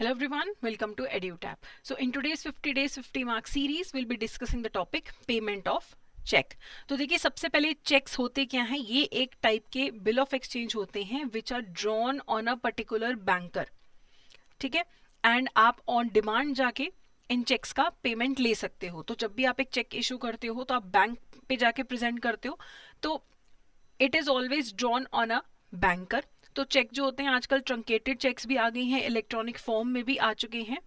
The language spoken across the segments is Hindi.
Hello everyone, welcome to EduTap. So in today's 50 days 50 mark series, we'll be discussing the topic payment of cheque. तो देखिए सबसे पहले चेक्स होते क्या हैं, ये एक टाइप के बिल ऑफ एक्सचेंज होते हैं which are drawn on a particular banker, ठीक है। एंड आप ऑन डिमांड जाके इन चेक्स का पेमेंट ले सकते हो। तो जब भी आप एक चेक इशू करते हो तो आप बैंक पे जाके प्रेजेंट करते हो, तो it is always drawn on a banker. तो चेक जो होते हैं आजकल ट्रंकेटेड चेक्स भी आ गई हैं, इलेक्ट्रॉनिक फॉर्म में भी आ चुके हैं।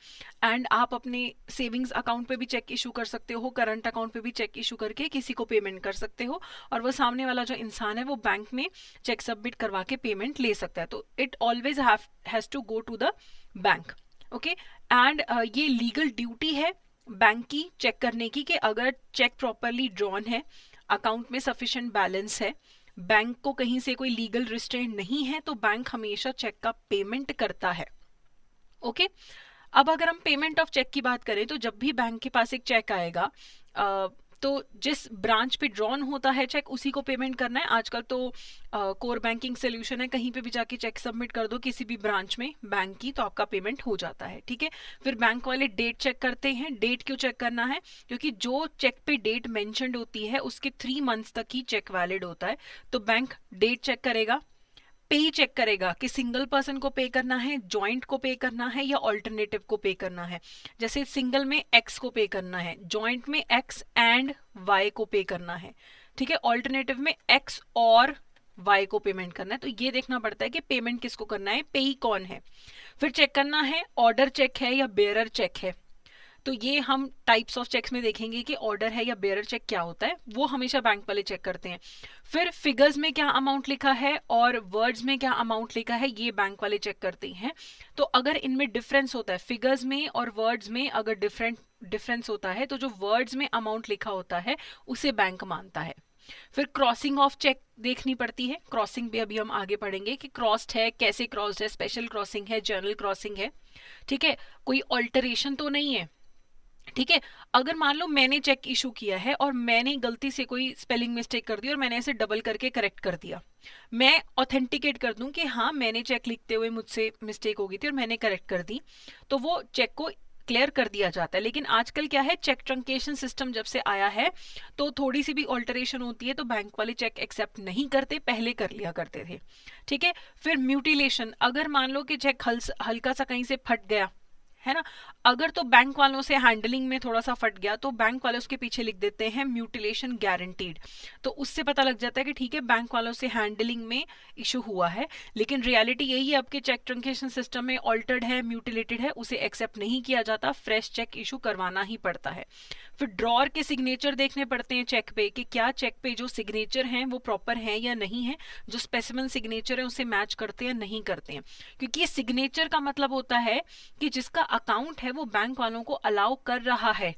एंड आप अपने सेविंग्स अकाउंट पे भी चेक इशू कर सकते हो, करंट अकाउंट पे भी चेक इशू करके किसी को पेमेंट कर सकते हो, और वो सामने वाला जो इंसान है वो बैंक में चेक सबमिट करवा के पेमेंट ले सकता है। तो it always has to go to the bank, okay. And ये लीगल ड्यूटी है बैंक की चेक करने की कि अगर चेक प्रॉपरली ड्रॉन है, अकाउंट में सफिशिएंट बैलेंस है, बैंक को कहीं से कोई लीगल रिस्ट्रेंट नहीं है, तो बैंक हमेशा चेक का पेमेंट करता है, ओके। अब अगर हम पेमेंट ऑफ चेक की बात करें तो जब भी बैंक के पास एक चेक आएगा, तो जिस ब्रांच पे ड्रॉन होता है चेक उसी को पेमेंट करना है। आजकल तो कोर बैंकिंग सोल्यूशन है, कहीं पे भी जाके चेक सबमिट कर दो किसी भी ब्रांच में बैंक की, तो आपका पेमेंट हो जाता है, ठीक है। फिर बैंक वाले डेट चेक करते हैं। डेट क्यों चेक करना है? क्योंकि जो चेक पे डेट मेंशन्ड होती है उसके 3 मंथ्स तक ही चेक वैलिड होता है। तो बैंक डेट चेक करेगा, पे चेक करेगा कि सिंगल पर्सन को पे करना है, जॉइंट को पे करना है या ऑल्टरनेटिव को पे करना है। जैसे सिंगल में एक्स को पे करना है, जॉइंट में एक्स एंड वाई को पे करना है, ठीक है। ऑल्टरनेटिव में एक्स और वाई को पेमेंट करना है। तो ये देखना पड़ता है कि पेमेंट किसको करना है, पेई कौन है। फिर चेक करना है ऑर्डर चेक है या बेयरर चेक है। तो ये हम टाइप्स ऑफ चेक्स में देखेंगे कि ऑर्डर है या बेयरर चेक क्या होता है, वो हमेशा बैंक वाले चेक करते हैं। फिर फिगर्स में क्या अमाउंट लिखा है और वर्ड्स में क्या अमाउंट लिखा है, ये बैंक वाले चेक करते हैं। तो अगर इनमें डिफरेंस होता है, फिगर्स में और वर्ड्स में अगर डिफरेंस होता है, तो जो वर्ड्स में अमाउंट लिखा होता है उसे बैंक मानता है। फिर क्रॉसिंग ऑफ चेक देखनी पड़ती है। क्रॉसिंग भी अभी हम आगे पढ़ेंगे कि क्रॉस्ड है, कैसे क्रॉस्ड है, स्पेशल क्रॉसिंग है, जनरल क्रॉसिंग है, ठीक है। कोई ऑल्टरेशन तो नहीं है, ठीक है। अगर मान लो मैंने चेक इशू किया है और मैंने गलती से कोई स्पेलिंग मिस्टेक कर दी और मैंने ऐसे डबल करके करेक्ट कर दिया, मैं ऑथेंटिकेट कर दूं कि हाँ मैंने चेक लिखते हुए मुझसे मिस्टेक हो गई थी और मैंने करेक्ट कर दी, तो वो चेक को क्लियर कर दिया जाता है। लेकिन आजकल क्या है, चेक ट्रंकेशन सिस्टम जब से आया है तो थोड़ी सी भी ऑल्टरेशन होती है तो बैंक वाले चेक एक्सेप्ट नहीं करते, पहले कर लिया करते थे, ठीक है। फिर म्यूटिलेशन, अगर मान लो कि चेक हल्का सा कहीं से फट गया है ना, अगर तो बैंक वालों से हैंडलिंग में थोड़ा सा फट गया तो बैंक वाले उसके पीछे लिख देते हैं म्यूटिलेशन गारंटीड। तो उससे पता लग जाता है कि ठीक है बैंक वालों से हैंडलिंग में इशू हुआ है। लेकिन रियलिटी यही है, आपके चेक ट्रंकेशन सिस्टम में ऑल्टर्ड है, म्यूटिलेटेड है, उसे एक्सेप्ट नहीं किया जाता, फ्रेश चेक इशू करवाना ही पड़ता है। फिर ड्रॉर के सिग्नेचर देखने पड़ते हैं चेक पे कि क्या चेक पे जो सिग्नेचर हैं वो प्रॉपर है या नहीं है, जो स्पेसिमन सिग्नेचर है उसे मैच करते हैं नहीं करते हैं। क्योंकि ये सिग्नेचर का मतलब होता है कि जिसका अकाउंट है वो बैंक वालों को अलाउ कर रहा है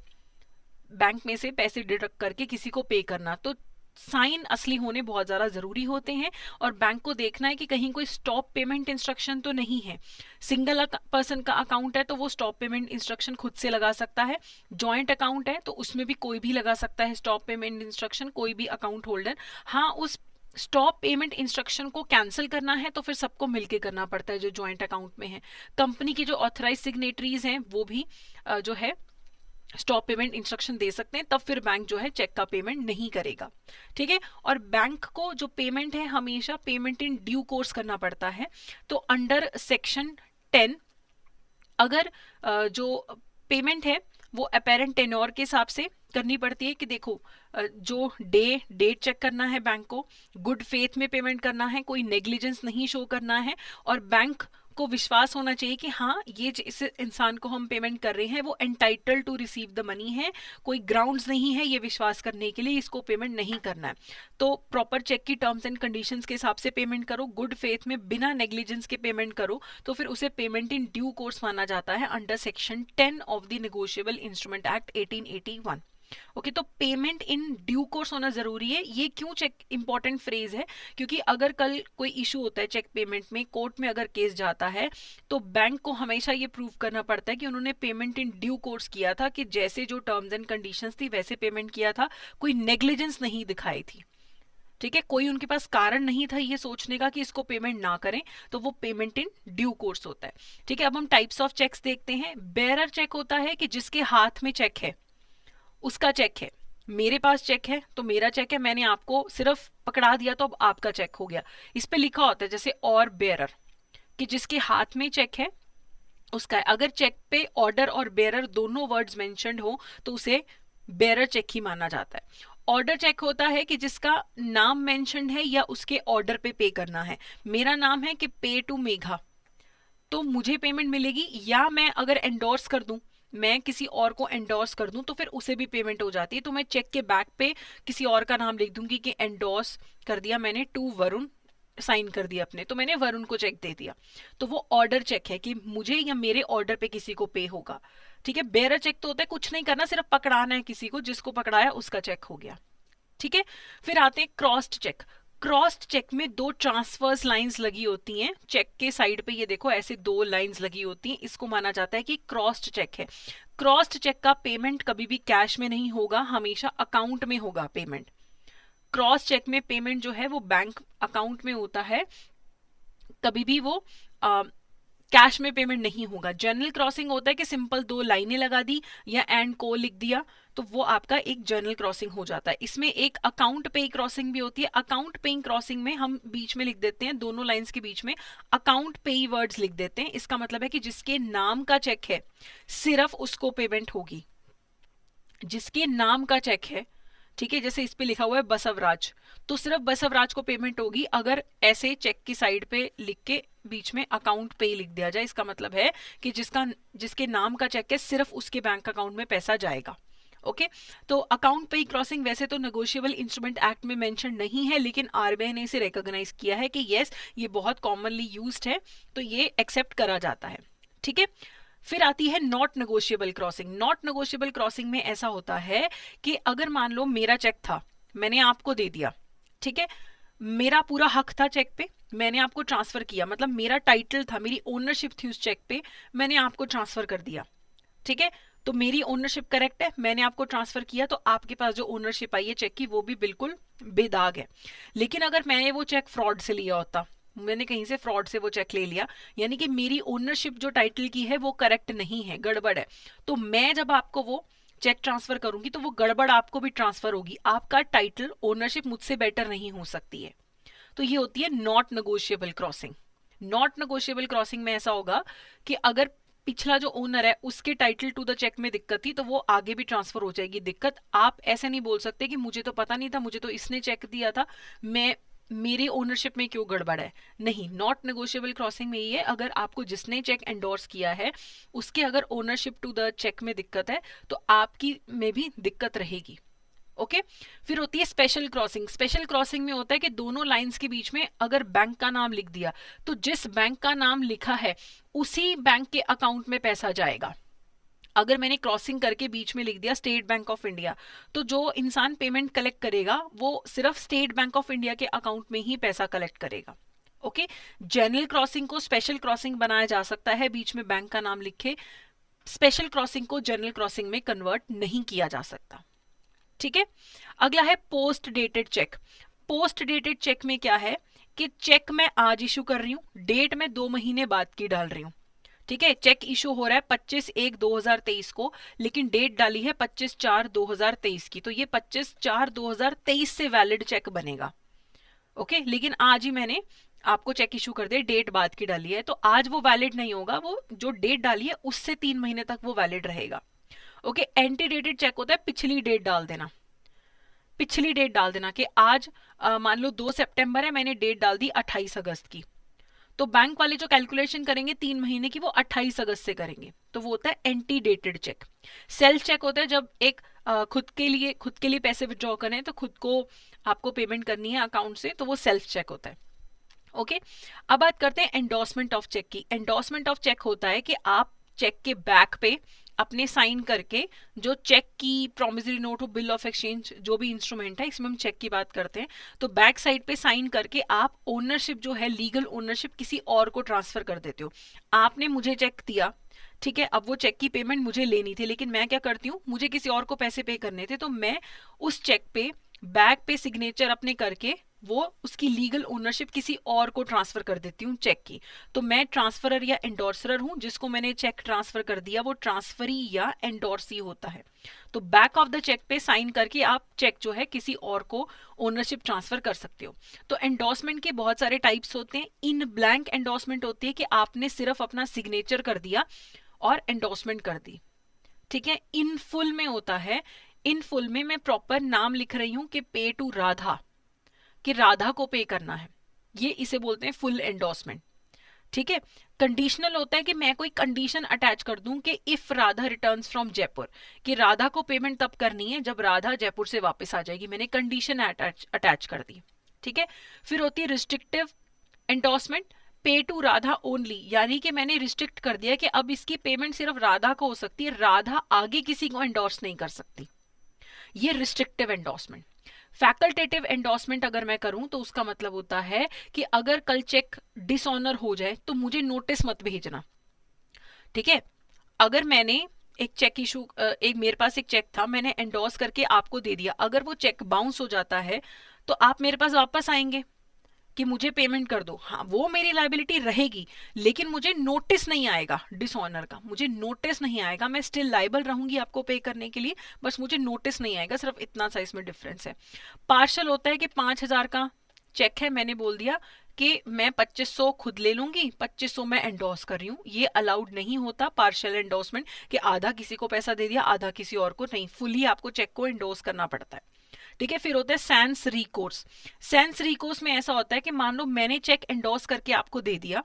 बैंक में से पैसे डिडक्ट करके किसी को पे करना। तो साइन असली होने बहुत ज़्यादा ज़रूरी होते हैं और बैंक को देखना है कि कहीं कोई स्टॉप पेमेंट इंस्ट्रक्शन तो नहीं है। सिंगल पर्सन का अकाउंट है तो वो स्टॉप पेमेंट इंस्ट्रक्शन खुद से लगा सकता है, जॉइंट अकाउंट है तो उसमें भी कोई भी लगा सकता है स्टॉप पेमेंट इंस्ट्रक्शन, कोई भी अकाउंट होल्डर। हाँ, उस स्टॉप पेमेंट इंस्ट्रक्शन को कैंसिल करना है तो फिर सबको मिलके करना पड़ता है जो जॉइंट अकाउंट में है। कंपनी की जो ऑथराइज सिग्नेटरीज हैं वो भी जो है स्टॉप पेमेंट इंस्ट्रक्शन दे सकते हैं, तब फिर बैंक जो है चेक का पेमेंट नहीं करेगा, ठीक है। और बैंक को जो पेमेंट है हमेशा पेमेंट इन ड्यू कोर्स करना पड़ता है। तो अंडर सेक्शन 10 अगर जो पेमेंट है वो अपेरेंट टेन्योर के हिसाब से करनी पड़ती है कि देखो जो डेट चेक करना है बैंक को, गुड फेथ में पेमेंट करना है, कोई नेग्लिजेंस नहीं शो करना है, और बैंक को विश्वास होना चाहिए कि हाँ ये जिस इंसान को हम पेमेंट कर रहे हैं वो entitle to receive the money है, कोई ग्राउंड्स नहीं है ये विश्वास करने के लिए इसको पेमेंट नहीं करना है। तो प्रॉपर चेक की टर्म्स एंड कंडीशंस के हिसाब से पेमेंट करो, गुड फेथ में बिना नेग्लिजेंस के पेमेंट करो, तो फिर उसे पेमेंट इन ड्यू कोर्स माना जाता है under section 10 of the negotiable instrument act 1881। Okay, तो पेमेंट इन ड्यू कोर्स होना जरूरी है। ये क्यों चेक इंपॉर्टेंट फ्रेज है, क्योंकि अगर कल कोई इशू होता है चेक पेमेंट में, कोर्ट में अगर केस जाता है तो बैंक को हमेशा ये प्रूव करना पड़ता है कि उन्होंने पेमेंट इन ड्यू कोर्स किया था, कि जैसे जो टर्म्स एंड कंडीशंस थी वैसे पेमेंट किया था, कोई नेग्लिजेंस नहीं दिखाई थी, ठीक है, कोई उनके पास कारण नहीं था ये सोचने का कि इसको पेमेंट ना करें, तो वो पेमेंट इन ड्यू कोर्स होता है। ठीक है, अब हम टाइप्स ऑफ चेक्स देखते हैं। बेरर चेक होता है कि जिसके हाथ में चेक है उसका चेक है। मेरे पास चेक है तो मेरा चेक है, मैंने आपको सिर्फ पकड़ा दिया तो अब आपका चेक हो गया। इस पे लिखा होता है जैसे और बेरर, कि जिसके हाथ में चेक है उसका है। अगर चेक पे ऑर्डर और बेरर दोनों वर्ड्स मेंशन्ड हो तो उसे बेरर चेक ही माना जाता है। ऑर्डर चेक होता है कि जिसका नाम मेंशन्ड है या उसके ऑर्डर पे करना है। मेरा नाम है कि पे टू मेघा, तो मुझे पेमेंट मिलेगी, या मैं अगर एंडोर्स कर दूं, मैं किसी और को एंडोर्स कर दूं तो फिर उसे भी पेमेंट हो जाती है। तो मैं चेक के बैक पे किसी और का नाम लिख दूंगी कि एंडोर्स कर दिया मैंने टू वरुण, साइन कर दिया अपने, तो मैंने वरुण को चेक दे दिया। तो वो ऑर्डर चेक है कि मुझे या मेरे ऑर्डर पे किसी को पे होगा। ठीक है, बेरर चेक तो होता है कुछ नहीं करना, सिर्फ पकड़ाना है किसी को, जिसको पकड़ाया उसका चेक हो गया। ठीक है, फिर आते हैं क्रॉस्ड चेक। क्रॉस्ड चेक में दो ट्रांसफर्स लाइंस लगी होती हैं चेक के साइड पे, ये देखो ऐसे दो लाइंस लगी होती हैं, इसको माना जाता है कि क्रॉस्ड चेक है। क्रॉस्ड चेक का पेमेंट कभी भी कैश में नहीं होगा, हमेशा अकाउंट में होगा पेमेंट। क्रॉस चेक में पेमेंट जो है वो बैंक अकाउंट में होता है, कभी भी वो कैश में पेमेंट नहीं होगा। जर्नल क्रॉसिंग होता है कि सिंपल दो लाइनें लगा दी या एंड को लिख दिया, तो वो आपका एक जर्नल क्रॉसिंग हो जाता है। इसमें एक अकाउंट पे क्रॉसिंग भी होती है। अकाउंट पेइंग क्रॉसिंग में हम बीच में लिख देते हैं, दोनों लाइंस के बीच में अकाउंट पेई वर्ड्स लिख देते हैं। इसका मतलब है कि जिसके नाम का चेक है सिर्फ उसको पेमेंट होगी, जिसके नाम का चेक है। ठीक है, जैसे इस पे लिखा हुआ है बसवराज, तो सिर्फ बसवराज को पेमेंट होगी अगर ऐसे चेक की साइड पे लिख के बीच में अकाउंट पे लिख दिया जाए। इसका मतलब है कि जिसके नाम का चेक है सिर्फ उसके बैंक अकाउंट में पैसा जाएगा। ओके, तो अकाउंट पे क्रॉसिंग वैसे तो नेगोशिएबल इंस्ट्रूमेंट एक्ट में मेंशन नहीं है, लेकिन आरबीआई ने इसे रिकॉग्नाइज किया है कि यस ये बहुत कॉमनली यूज्ड है, तो ये एक्सेप्ट करा जाता है। ठीक है, फिर आती है not negotiable crossing. Not negotiable crossing में ऐसा होता है कि अगर मान लो मेरा चेक था, मैंने आपको दे दिया, ठीक है, मेरा पूरा हक था चेक पे, मैंने आपको ट्रांसफर किया, मतलब मेरा टाइटल था, मेरी ओनरशिप थी उस चेक पे, मैंने आपको ट्रांसफर कर दिया। ठीक है, तो मेरी ओनरशिप करेक्ट है, मैंने आपको ट्रांसफर किया, तो आपके पास जो ओनरशिप आई है चेक की वो भी बिल्कुल बेदाग है। लेकिन अगर मैंने वो चेक फ्रॉड से लिया होता, मैंने कहीं से फ्रॉड से वो चेक ले लिया, यानी कि मेरी ओनरशिप जो टाइटल की है वो करेक्ट नहीं है, गड़बड़ है, तो मैं जब आपको वो चेक ट्रांसफर करूंगी तो वो गड़बड़ आपको भी ट्रांसफर होगी, आपका टाइटल ओनरशिप मुझसे बेटर नहीं हो सकती है। तो ये होती है not negotiable crossing. Not negotiable crossing में ऐसा होगा कि अगर पिछला जो ओनर है उसके टाइटल टू द चेक में दिक्कत थी तो वो आगे भी ट्रांसफर हो जाएगी दिक्कत। आप ऐसे नहीं बोल सकते कि मुझे तो पता नहीं था, मुझे तो इसने चेक दिया था, मैं मेरी ओनरशिप में क्यों गड़बड़ है। नहीं, नॉट नेगोशिएबल क्रॉसिंग में ये है, अगर आपको जिसने चेक एंडोर्स किया है उसके अगर ओनरशिप टू द चेक में दिक्कत है तो आपकी में भी दिक्कत रहेगी। ओके, फिर होती है स्पेशल क्रॉसिंग। स्पेशल क्रॉसिंग में होता है कि दोनों लाइंस के बीच में अगर बैंक का नाम लिख दिया तो जिस बैंक का नाम लिखा है उसी बैंक के अकाउंट में पैसा जाएगा। अगर मैंने क्रॉसिंग करके बीच में लिख दिया स्टेट बैंक ऑफ इंडिया, तो जो इंसान पेमेंट कलेक्ट करेगा वो सिर्फ स्टेट बैंक ऑफ इंडिया के अकाउंट में ही पैसा कलेक्ट करेगा। ओके, जनरल क्रॉसिंग को स्पेशल क्रॉसिंग बनाया जा सकता है बीच में बैंक का नाम लिखे, स्पेशल क्रॉसिंग को जनरल क्रॉसिंग में कन्वर्ट नहीं किया जा सकता। ठीक है, अगला है post dated cheque. Post dated cheque में क्या है कि चेक मैं आज इशू कर रही हूं, डेट में 2 महीने बाद की डाल रही हूं। ठीक है, चेक इशू हो रहा है 25/1/2023 को, लेकिन डेट डाली है 25/4/2023 की, तो ये 25/4/2023 से वैलिड चेक बनेगा। ओके, लेकिन आज ही मैंने आपको चेक इशू कर दिया, डेट बाद की डाली है, तो आज वो वैलिड नहीं होगा, वो जो डेट डाली है उससे 3 महीने तक वो वैलिड रहेगा। ओके, एंटी डेटेड चेक होता है पिछली डेट डाल देना, पिछली डेट डाल देना कि आज मान लो 2 सितंबर है, मैंने डेट डाल दी 28 अगस्त की, तो बैंक वाले जो कैलकुलेशन करेंगे 3 महीने की वो 28 अगस्त से करेंगे, तो वो होता है ante dated cheque. Self cheque होता है जब एक खुद के लिए पैसे विड्रॉ करें, तो खुद को आपको पेमेंट करनी है अकाउंट से, तो वो सेल्फ चेक होता है। ओके, अब बात करते हैं एंडोर्समेंट ऑफ चेक की। एंडोर्समेंट ऑफ चेक होता है कि आप चेक के बैक पे अपने साइन करके जो चेक की प्रॉमिसरी नोट हो, बिल ऑफ एक्सचेंज, जो भी इंस्ट्रूमेंट है, इसमें हम चेक की बात करते हैं, तो बैक साइड पे साइन करके आप ओनरशिप जो है, लीगल ओनरशिप किसी और को ट्रांसफर कर देते हो। आपने मुझे चेक दिया, ठीक है, अब वो चेक की पेमेंट मुझे लेनी थी, लेकिन मैं क्या करती हूँ, मुझे किसी और को पैसे पे करने थे, तो मैं उस चेक पे बैक पे सिग्नेचर अपने करके वो उसकी लीगल ओनरशिप किसी और को ट्रांसफर कर देती हूँ चेक की। तो मैं ट्रांसफरर या एंडोर्सर हूँ, जिसको मैंने चेक ट्रांसफर कर दिया वो ट्रांसफरी या एंडोर्सी होता है। तो बैक ऑफ द चेक पे साइन करके आप चेक जो है किसी और को ओनरशिप ट्रांसफर कर सकते हो। तो एंडोर्समेंट के बहुत सारे टाइप्स होते हैं। इन ब्लैंक एंडोर्समेंट होती है कि आपने सिर्फ अपना सिग्नेचर कर दिया और एंडोर्समेंट कर दी, ठीक है। इन फुल में होता है, इन फुल में मैं प्रॉपर नाम लिख रही हूं कि पे टू राधा, कि राधा को पे करना है, ये इसे बोलते हैं फुल एंडोर्समेंट, ठीक है। कंडीशनल होता है कि मैं कोई कंडीशन अटैच कर दूं कि if Radha returns from Jaipur, कि राधा को पेमेंट तब करनी है जब राधा जयपुर से वापस आ जाएगी, मैंने कंडीशन अटैच कर दी, ठीक है। फिर होती है रिस्ट्रिक्टिव एंडोर्समेंट, पे टू राधा ओनली, यानी कि मैंने रिस्ट्रिक्ट कर दिया कि अब इसकी पेमेंट सिर्फ राधा को हो सकती है, राधा आगे किसी को एंडोर्स नहीं कर सकती, ये रिस्ट्रिक्टिव एंडोर्समेंट। फैकल्टेटिव एंडोर्समेंट अगर मैं करूं तो उसका मतलब होता है कि अगर कल चेक डिसऑनर हो जाए तो मुझे नोटिस मत भेजना, ठीक है। अगर मैंने एक चेक इशू, एक मेरे पास एक चेक था, मैंने एंडोर्स करके आपको दे दिया, अगर वो चेक बाउंस हो जाता है तो आप मेरे पास वापस आएंगे कि मुझे पेमेंट कर दो, हाँ वो मेरी लाइबिलिटी रहेगी, लेकिन मुझे नोटिस नहीं आएगा डिसऑनर का, मुझे नोटिस नहीं आएगा, मैं स्टिल लाइबल रहूंगी आपको पे करने के लिए, बस मुझे नोटिस नहीं आएगा, सिर्फ इतना सा इसमें डिफरेंस है। पार्शल होता है कि 5,000 का चेक है, मैंने बोल दिया कि मैं 2500 खुद ले लूंगी, 2500 मैं एंडोर्स कर रही हूँ, ये अलाउड नहीं होता पार्शियल एंडोर्समेंट, कि आधा किसी को पैसा दे दिया आधा किसी और को, नहीं, फुली आपको चेक को एंडोर्स करना पड़ता है, ठीक है। फिर होता है सेंस रिकोर्स। सेंस रिकोर्स में ऐसा होता है कि मान लो मैंने चेक एंडोर्स करके आपको दे दिया,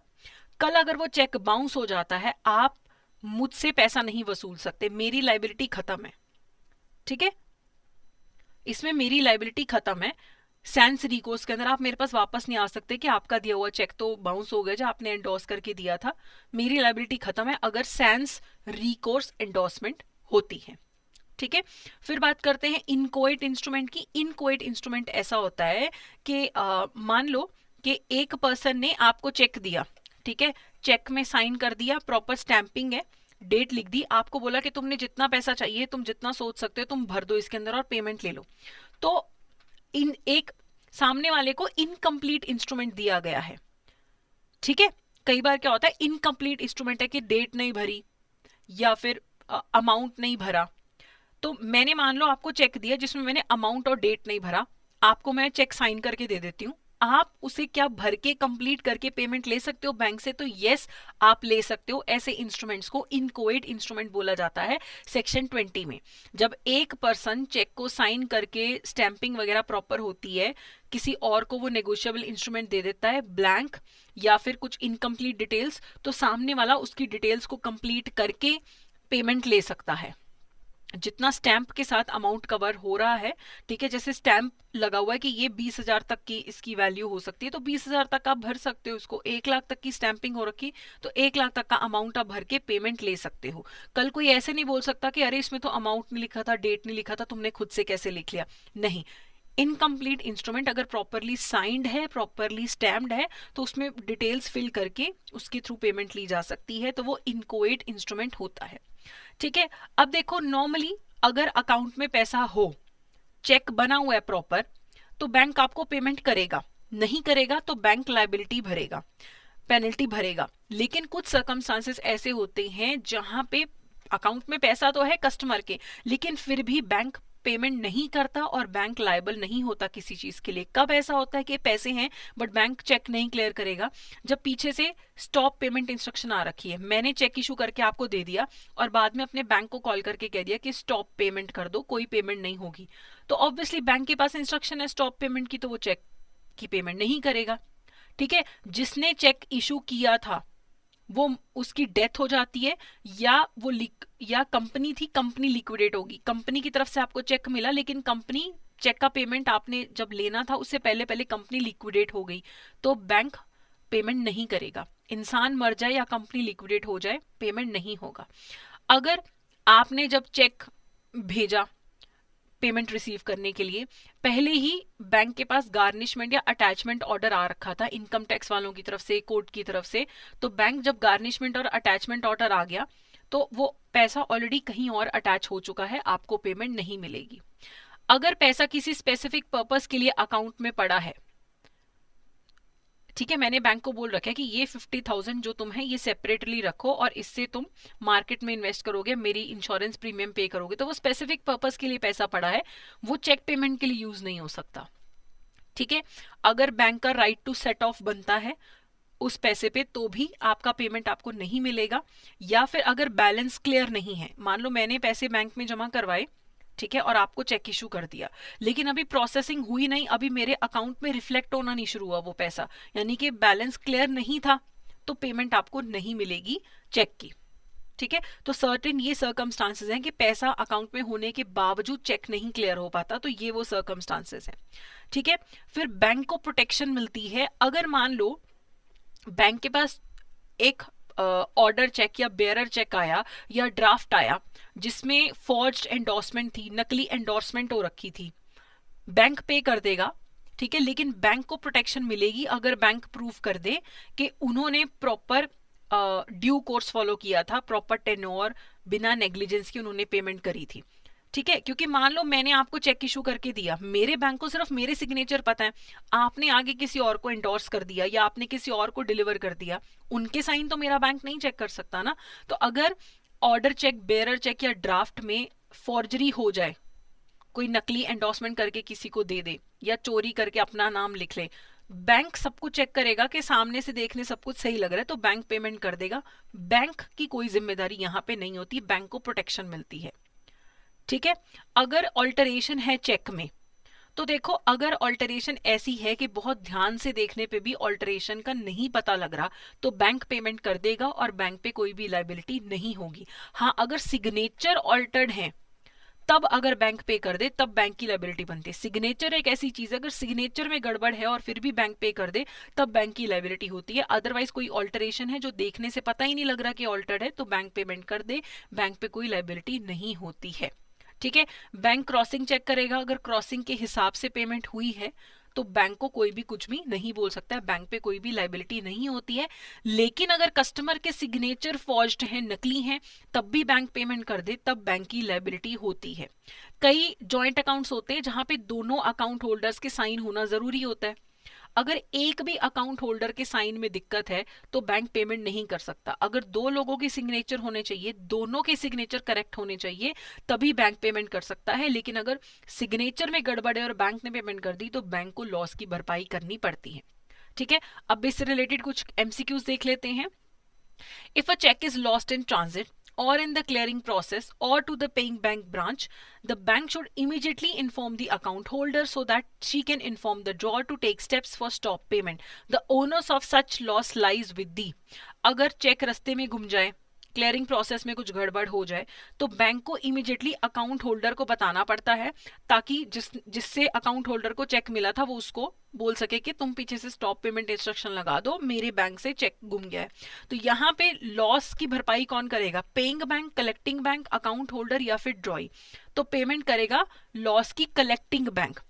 कल अगर वो चेक बाउंस हो जाता है, आप मुझसे पैसा नहीं वसूल सकते, मेरी लाइबिलिटी खत्म है, ठीक है, इसमें मेरी लाइबिलिटी खत्म है। सेंस रिकोर्स के अंदर आप मेरे पास वापस नहीं आ सकते कि आपका दिया हुआ चेक तो बाउंस हो गया जो आपने एंडोर्स करके दिया था, मेरी लाइबिलिटी खत्म है अगर सेंस रिकोर्स एंडोर्समेंट होती है, ठीक है। फिर बात करते हैं इनकोएट इंस्ट्रूमेंट की। इनकोएट इंस्ट्रूमेंट ऐसा होता है कि मान लो कि एक पर्सन ने आपको चेक दिया, ठीक है, चेक में साइन कर दिया, प्रॉपर स्टैंपिंग है, डेट लिख दी, आपको बोला कि तुमने जितना पैसा चाहिए, तुम जितना सोच सकते हो तुम भर दो इसके अंदर और पेमेंट ले लो, तो इन एक सामने वाले को इनकम्प्लीट इंस्ट्रूमेंट दिया गया है, ठीक है। कई बार क्या होता है इनकम्प्लीट इंस्ट्रूमेंट है कि डेट नहीं भरी या फिर अमाउंट नहीं भरा, तो मैंने मान लो आपको चेक दिया जिसमें मैंने अमाउंट और डेट नहीं भरा, आपको मैं चेक साइन करके दे देती हूँ, आप उसे क्या भर के कंप्लीट करके पेमेंट ले सकते हो बैंक से, तो यस आप ले सकते हो। ऐसे इंस्ट्रूमेंट्स को इनकोएट इंस्ट्रूमेंट बोला जाता है सेक्शन 20 में। जब एक पर्सन चेक को साइन करके स्टैंपिंग वगैरह प्रॉपर होती है, किसी और को वो नेगोशिएबल इंस्ट्रूमेंट दे देता है ब्लैंक या फिर कुछ इनकम्प्लीट डिटेल्स, तो सामने वाला उसकी डिटेल्स को कंप्लीट करके पेमेंट ले सकता है, जितना स्टैंप के साथ अमाउंट कवर हो रहा है, ठीक है। जैसे स्टैंप लगा हुआ है कि ये 20,000 तक की इसकी वैल्यू हो सकती है, तो 20,000 तक आप भर सकते हो इसको, 1 लाख तक की स्टैंपिंग हो रखी तो 1 लाख तक का अमाउंट आप भर के पेमेंट ले सकते हो। कल कोई ऐसे नहीं बोल सकता कि अरे इसमें तो अमाउंट नहीं लिखा था, डेट नहीं लिखा था, तुमने खुद से कैसे लिख लिया, नहीं। इनकम्प्लीट इंस्ट्रूमेंट अगर प्रॉपरली साइंड है, प्रॉपरली स्टैम्प्ड है, तो उसमें डिटेल्स फिल करके उसके थ्रू पेमेंट ली जा सकती है, तो वो इनकोएट इंस्ट्रूमेंट होता है, ठीक है। अब देखो नॉर्मली अगर अकाउंट में पैसा हो, चेक बना हुआ है प्रॉपर, तो बैंक आपको पेमेंट करेगा, नहीं करेगा तो बैंक लायबिलिटी भरेगा, पेनल्टी भरेगा। लेकिन कुछ सर्कमस्टांसेस ऐसे होते हैं जहां पे अकाउंट में पैसा तो है कस्टमर के, लेकिन फिर भी बैंक पेमेंट नहीं करता और बैंक लायबल नहीं होता किसी चीज के लिए। कब ऐसा होता है कि पैसे हैं बट बैंक चेक नहीं क्लियर करेगा, जब पीछे से स्टॉप पेमेंट इंस्ट्रक्शन आ रखी है, मैंने चेक इशू करके आपको दे दिया और बाद में अपने बैंक को कॉल करके कह दिया कि स्टॉप पेमेंट कर दो, कोई पेमेंट नहीं होगी, तो ऑब्वियसली बैंक के पास इंस्ट्रक्शन है स्टॉप पेमेंट की, तो वो चेक की पेमेंट नहीं करेगा, ठीक है। जिसने चेक इशू किया था वो उसकी डेथ हो जाती है, या वो या कंपनी थी, कंपनी लिक्विडेट होगी, कंपनी की तरफ से आपको चेक मिला लेकिन कंपनी चेक का पेमेंट आपने जब लेना था उससे पहले पहले कंपनी लिक्विडेट हो गई, तो बैंक पेमेंट नहीं करेगा। इंसान मर जाए या कंपनी लिक्विडेट हो जाए पेमेंट नहीं होगा। अगर आपने जब चेक भेजा पेमेंट रिसीव करने के लिए, पहले ही बैंक के पास गार्निशमेंट या अटैचमेंट ऑर्डर आ रखा था इनकम टैक्स वालों की तरफ से, कोर्ट की तरफ से, तो बैंक जब गार्निशमेंट और अटैचमेंट ऑर्डर आ गया तो वो पैसा ऑलरेडी कहीं और अटैच हो चुका है, आपको पेमेंट नहीं मिलेगी। अगर पैसा किसी स्पेसिफिक पर्पस के लिए अकाउंट में पड़ा है, ठीक है, मैंने बैंक को बोल रखा है कि ये 50,000 जो तुम है ये सेपरेटली रखो और इससे तुम मार्केट में इन्वेस्ट करोगे, मेरी इंश्योरेंस प्रीमियम पे करोगे, तो वो स्पेसिफिक पर्पस के लिए पैसा पड़ा है, वो चेक पेमेंट के लिए यूज नहीं हो सकता। ठीक है, अगर बैंक का राइट टू सेट ऑफ बनता है उस पैसे पे तो भी आपका पेमेंट आपको नहीं मिलेगा। या फिर अगर बैलेंस क्लियर नहीं है, मान लो मैंने पैसे बैंक में जमा करवाए, ठीक है, और आपको चेक इशू कर दिया, लेकिन अभी प्रोसेसिंग हुई नहीं, अभी मेरे अकाउंट में रिफ्लेक्ट होना नहीं शुरू हुआ वो पैसा, यानी कि बैलेंस क्लियर नहीं था, तो पेमेंट आपको नहीं मिलेगी चेक की। ठीक है, तो सर्टेन ये सर्कमस्टांसेस हैं कि पैसा अकाउंट में होने के बावजूद चेक नहीं क्लियर हो पाता, तो ये वो सर्कमस्टांसेस हैं। ठीक है, फिर बैंक को प्रोटेक्शन मिलती है अगर मान लो बैंक के पास एक ऑर्डर चेक या बेयरर चेक आया या ड्राफ्ट आया जिसमें फॉर्ज्ड एंडोर्समेंट थी, नकली एंडोर्समेंट हो रखी थी, बैंक पे कर देगा। ठीक है, लेकिन बैंक को प्रोटेक्शन मिलेगी अगर बैंक प्रूव कर दे कि उन्होंने प्रॉपर ड्यू कोर्स फॉलो किया था, प्रॉपर टेन्योर, बिना नेग्लिजेंस की उन्होंने पेमेंट करी थी। ठीक है, क्योंकि मान लो मैंने आपको चेक इशू करके दिया, मेरे बैंक को सिर्फ मेरे सिग्नेचर पता है, आपने आगे किसी और को एंडोर्स कर दिया या आपने किसी और को डिलीवर कर दिया, उनके साइन तो मेरा बैंक नहीं चेक कर सकता ना। तो अगर ऑर्डर चेक, बेयरर चेक या ड्राफ्ट में फॉर्जरी हो जाए, कोई नकली एंडोर्समेंट करके किसी को दे दे या चोरी करके अपना नाम लिख ले, बैंक सब कुछ चेक करेगा कि सामने से देखने सब कुछ सही लग रहा है, तो बैंक पेमेंट कर देगा। बैंक की कोई जिम्मेदारी यहाँ पे नहीं होती, बैंक को प्रोटेक्शन मिलती है। ठीक है, अगर ऑल्टरेशन है चेक में, तो देखो अगर ऑल्टरेशन ऐसी है कि बहुत ध्यान से देखने पे भी ऑल्टरेशन का नहीं पता लग रहा, तो बैंक पेमेंट कर देगा और बैंक पे कोई भी लायबिलिटी नहीं होगी। हाँ, अगर सिग्नेचर ऑल्टर्ड है तब अगर बैंक पे कर दे तब बैंक की लायबिलिटी बनती है। सिग्नेचर एक ऐसी चीज है, अगर सिग्नेचर में गड़बड़ है और फिर भी बैंक पे कर दे तब बैंक की लायबिलिटी होती है। अदरवाइज कोई ऑल्टरेशन है जो देखने से पता ही नहीं लग रहा कि ऑल्टर्ड है, तो बैंक पेमेंट कर दे, बैंक पे कोई लायबिलिटी नहीं होती है। ठीक है, बैंक क्रॉसिंग चेक करेगा, अगर क्रॉसिंग के हिसाब से पेमेंट हुई है तो बैंक को कोई भी कुछ भी नहीं बोल सकता है, बैंक पे कोई भी लायबिलिटी नहीं होती है। लेकिन अगर कस्टमर के सिग्नेचर फॉर्ज्ड हैं, नकली हैं, तब भी बैंक पेमेंट कर दे तब बैंक की लायबिलिटी होती है। कई जॉइंट अकाउंट्स होते हैं जहां पे दोनों अकाउंट होल्डर्स के साइन होना जरूरी होता है, अगर एक भी अकाउंट होल्डर के साइन में दिक्कत है तो बैंक पेमेंट नहीं कर सकता। अगर दो लोगों के सिग्नेचर होने चाहिए, दोनों के सिग्नेचर करेक्ट होने चाहिए, तभी बैंक पेमेंट कर सकता है। लेकिन अगर सिग्नेचर में गड़बड़ है और बैंक ने पेमेंट कर दी तो बैंक को लॉस की भरपाई करनी पड़ती है। ठीक है, अब इससे रिलेटेड कुछ एमसीक्यूज देख लेते हैं। If a cheque is lost in transit or in the clearing process or to the paying bank branch, the bank should immediately inform the account holder so that she can inform the drawer to take steps for stop payment. The onus of such loss lies with the, अगर चेक रास्ते में घूम जाए, क्लियरिंग प्रोसेस में कुछ गड़बड़ हो जाए, तो बैंक को इमीडिएटली अकाउंट होल्डर को बताना पड़ता है, ताकि जिससे अकाउंट होल्डर को चेक मिला था वो उसको बोल सके कि तुम पीछे से स्टॉप पेमेंट इंस्ट्रक्शन लगा दो, मेरे बैंक से चेक गुम गया है। तो यहाँ पे लॉस की भरपाई कौन करेगा? Paying bank, collecting bank, account holder या फिर ड्रॉई? तो पेमेंट करेगा लॉस की कलेक्टिंग बैंक।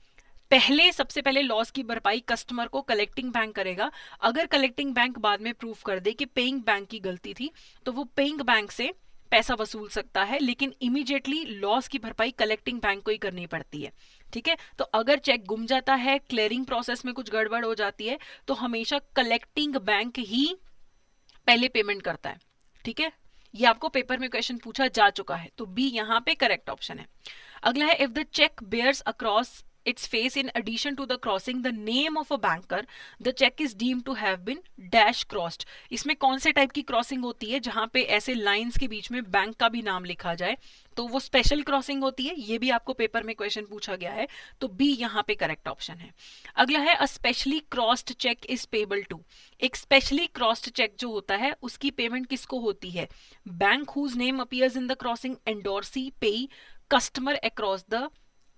सबसे पहले लॉस की भरपाई कस्टमर को कलेक्टिंग बैंक करेगा। अगर कलेक्टिंग बैंक बाद में प्रूफ कर दे कि पेइंग बैंक की गलती थी, तो वो पेइंग बैंक से पैसा वसूल सकता है, लेकिन इमीडिएटली लॉस की भरपाई कलेक्टिंग बैंक को ही करनी पड़ती है। ठीक है, तो अगर चेक गुम जाता है, क्लियरिंग प्रोसेस में कुछ गड़बड़ हो जाती है, तो हमेशा कलेक्टिंग बैंक ही पहले पेमेंट करता है। ठीक है, ये आपको पेपर में क्वेश्चन पूछा जा चुका है, तो बी यहाँ पे करेक्ट ऑप्शन है। अगला है, if the cheque bears across its face in addition to the crossing the name of a banker, the check is deemed to have been dash crossed. इसमें कौन से टाइप की क्रॉसिंग होती है? जहां पे ऐसे लाइंस के बीच में बैंक का भी नाम लिखा जाए, तो वो स्पेशल क्रॉसिंग होती है। ये भी आपको पेपर में क्वेश्चन पूछा गया है, तो बी यहाँ पे करेक्ट ऑप्शन है। अगला है, a specially crossed cheque is payable to. एक स्पेशली क्रॉस्ड चेक जो होता है उसकी पेमेंट किसको होती है? Bank whose name appears in the crossing, endorsee, payee, customer across the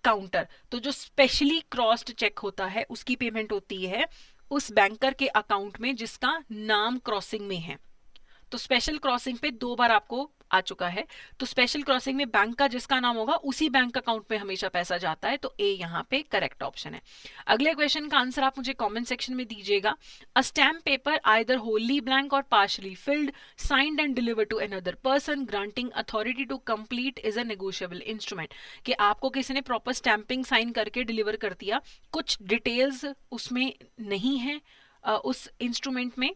counter. तो जो स्पेशली क्रॉस्ड चेक होता है उसकी पेमेंट होती है उस बैंकर के अकाउंट में जिसका नाम क्रॉसिंग में है। तो स्पेशल क्रॉसिंग पे 2 बार आपको आ चुका है, तो स्पेशल क्रॉसिंग में बैंक का जिसका नाम होगा उसी बैंक अकाउंट में हमेशा पैसा जाता है, तो ए यहाँ पे करेक्ट ऑप्शन है। अगले क्वेश्चन का आंसर आप मुझे कमेंट सेक्शन में दीजिएगा। A stamp paper either wholly blank और partially filled, signed and deliver to another person, granting authority to complete is a negotiable instrument. कि आपको किसी ने प्रॉपर स्टैंपिंग साइन करके डिलीवर कर दिया, कुछ डिटेल्स उसमें नहीं है उस इंस्ट्रूमेंट में,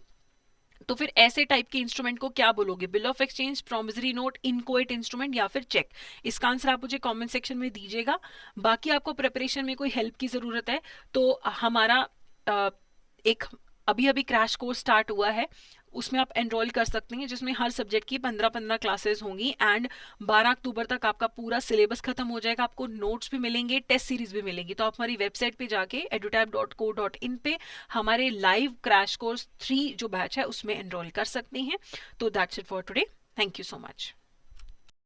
तो फिर ऐसे टाइप के इंस्ट्रूमेंट को क्या बोलोगे? Bill of exchange, promissory note, inchoate instrument या फिर चेक? इसका आंसर आप मुझे कमेंट सेक्शन में दीजिएगा। बाकी आपको प्रिपरेशन में कोई हेल्प की ज़रूरत है तो हमारा एक अभी अभी क्रैश कोर्स स्टार्ट हुआ है, उसमें आप एनरोल कर सकते हैं, जिसमें हर सब्जेक्ट की 15-15 क्लासेस होंगी एंड 12 अक्टूबर तक आपका पूरा सिलेबस खत्म हो जाएगा। आपको नोट्स भी मिलेंगे, टेस्ट सीरीज भी मिलेंगी। तो आप हमारी वेबसाइट पे जाके edutab.co.in पे हमारे लाइव क्रैश कोर्स 3 जो बैच है उसमें एनरोल कर सकते हैं। तो that's it for today, thank you so much.